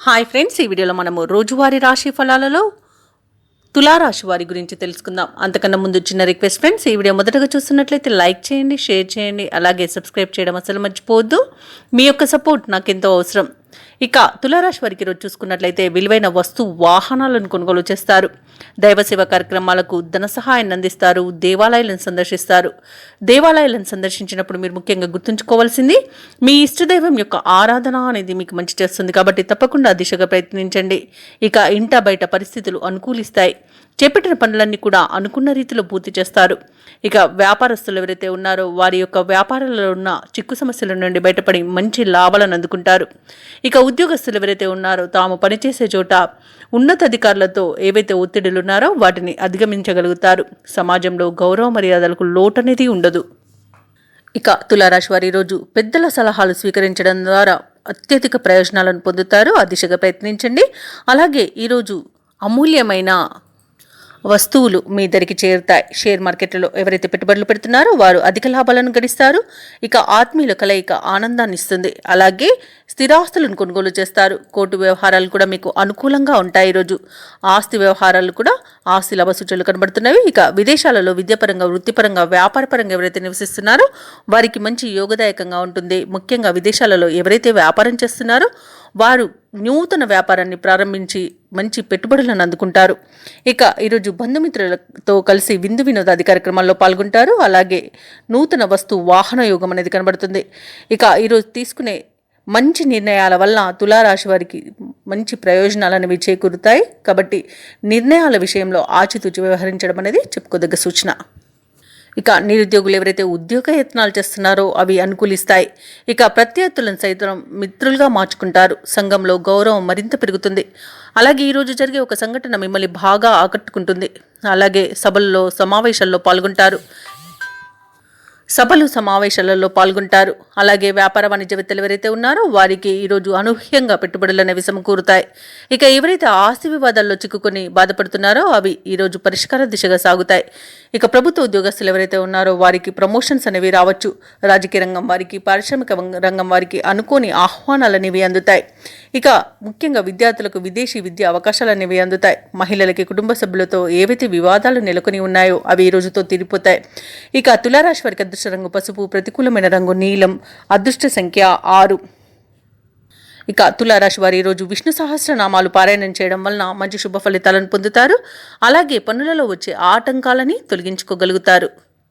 Hi friends, ఈ వీడియోలో మనము రోజువారీ రాశి ఫలాలలో తులారాశి వారి గురించి తెలుసుకుందాం. అంతకన్నా ముందు చిన్న రిక్వెస్ట్ ఫ్రెండ్స్, ఈ వీడియో మొదటగా చూస్తున్నట్లయితే లైక్ చేయండి, షేర్ చేయండి, అలాగే సబ్స్క్రైబ్ చేయడం అసలు మర్చిపోవద్దు. మీ యొక్క సపోర్ట్ నాకు ఎంతో అవసరం. ఇక తులారాశి వారికి ఈరోజు చూసుకున్నట్లయితే విలువైన వాహనాలను కొనుగోలు చేస్తారు. దైవసేవ కార్యక్రమాలకు ధన సహాయాన్ని అందిస్తారు. దేవాలయాలను సందర్శిస్తారు. దేవాలయాలను సందర్శించినప్పుడు మీరు ముఖ్యంగా గుర్తుంచుకోవాల్సింది, మీ ఇష్టదైవం యొక్క ఆరాధన అనేది మీకు మంచి చేస్తుంది. కాబట్టి తప్పకుండా దిశగా ప్రయత్నించండి. ఇక ఇంట బయట పరిస్థితులు అనుకూలిస్తాయి. చేపట్టిన పనులన్నీ కూడా అనుకున్న రీతిలో పూర్తి చేస్తారు. ఇక వ్యాపారస్తులు ఎవరైతే ఉన్నారో వారి యొక్క వ్యాపారాలలో ఉన్న చిక్కు సమస్యల నుండి బయటపడి మంచి లాభాలను అందుకుంటారు. ఇక ఉద్యోగస్తులు ఎవరైతే ఉన్నారో తాము పనిచేసే చోట ఉన్నతాధికారులతో ఏవైతే ఒత్తిడులు ఉన్నారో వాటిని అధిగమించగలుగుతారు. సమాజంలో గౌరవ మర్యాదలకు లోటు అనేది ఉండదు. ఇక తులారాశి వారి ఈరోజు పెద్దల సలహాలు స్వీకరించడం ద్వారా అత్యధిక ప్రయోజనాలను పొందుతారు. ఆ దిశగా ప్రయత్నించండి. అలాగే ఈరోజు అమూల్యమైన వస్తువులు మీ దగ్గరికి చేరుతాయి. షేర్ మార్కెట్లలో ఎవరైతే పెట్టుబడులు పెడుతున్నారో వారు అధిక లాభాలను గడిస్తారు. ఇక ఆత్మీయుల కలయిక ఆనందాన్ని ఇస్తుంది. అలాగే స్థిరాస్తులను కొనుగోలు చేస్తారు. కోర్టు వ్యవహారాలు కూడా మీకు అనుకూలంగా ఉంటాయి. ఈరోజు ఆస్తి వ్యవహారాలు కూడా ఆస్తి లాభ సూచనలు కనబడుతున్నవి. ఇక విదేశాలలో విద్యాపరంగా, వృత్తిపరంగా, వ్యాపారపరంగా ఎవరైతే నివసిస్తున్నారో వారికి మంచి యోగదాయకంగా ఉంటుంది. ముఖ్యంగా విదేశాలలో ఎవరైతే వ్యాపారం చేస్తున్నారో వారు నూతన వ్యాపారాన్ని ప్రారంభించి మంచి పెట్టుబడులను అందుకుంటారు. ఇక ఈరోజు బంధుమిత్రులతో కలిసి విందు వినోదాది కార్యక్రమాల్లో పాల్గొంటారు. అలాగే నూతన వాహన యోగం అనేది కనబడుతుంది. ఇక ఈరోజు తీసుకునే మంచి నిర్ణయాల వల్ల తులారాశి వారికి మంచి ప్రయోజనాలు అనేవి చేకూరుతాయి. కాబట్టి నిర్ణయాల విషయంలో ఆచితూచి వ్యవహరించడం అనేది చెప్పుకోదగ్గ సూచన. ఇక నిరుద్యోగులు ఎవరైతే ఉద్యోగ యత్నాలు చేస్తున్నారో అవి అనుకూలిస్తాయి. ఇక ప్రత్యర్థులను సైతం మిత్రులుగా మార్చుకుంటారు. సంఘంలో గౌరవం మరింత పెరుగుతుంది. అలాగే ఈరోజు జరిగే ఒక సంఘటన మిమ్మల్ని బాగా ఆకట్టుకుంటుంది. అలాగే సమావేశాల్లో పాల్గొంటారు. అలాగే వ్యాపార వాణిజ్యవేత్తలు ఎవరైతే ఉన్నారో వారికి ఈరోజు అనూహ్యంగా పెట్టుబడులు అనేవి సమకూరుతాయి. ఇక ఎవరైతే ఆస్తి వివాదాల్లో చిక్కుకొని బాధపడుతున్నారో అవి ఈరోజు పరిష్కార దిశగా సాగుతాయి. ఇక ప్రభుత్వ ఉద్యోగస్తులు ఎవరైతే ఉన్నారో వారికి ప్రమోషన్స్ అనేవి రావచ్చు. రాజకీయ రంగం వారికి, పారిశ్రామిక రంగం వారికి అనుకోని ఆహ్వానాలు అనేవి అందుతాయి. ఇక ముఖ్యంగా విద్యార్థులకు విదేశీ విద్యా అవకాశాలు అనేవి అందుతాయి. మహిళలకి కుటుంబ సభ్యులతో ఏవైతే వివాదాలు నెలకొని ఉన్నాయో అవి ఈ రోజుతో తీరిపోతాయి. ఇక తులారాశి వారికి అదృష్ట రంగు పసుపు, ప్రతికూలమైన రంగు నీలం, అదృష్ట సంఖ్య 6. ఇక తులారాశి వారి ఈరోజు విష్ణు సహస్రనామాలు పారాయణం చేయడం వలన మంచి శుభ ఫలితాలను పొందుతారు. అలాగే పనులలో వచ్చే ఆటంకాలని తొలగించుకోగలుగుతారు.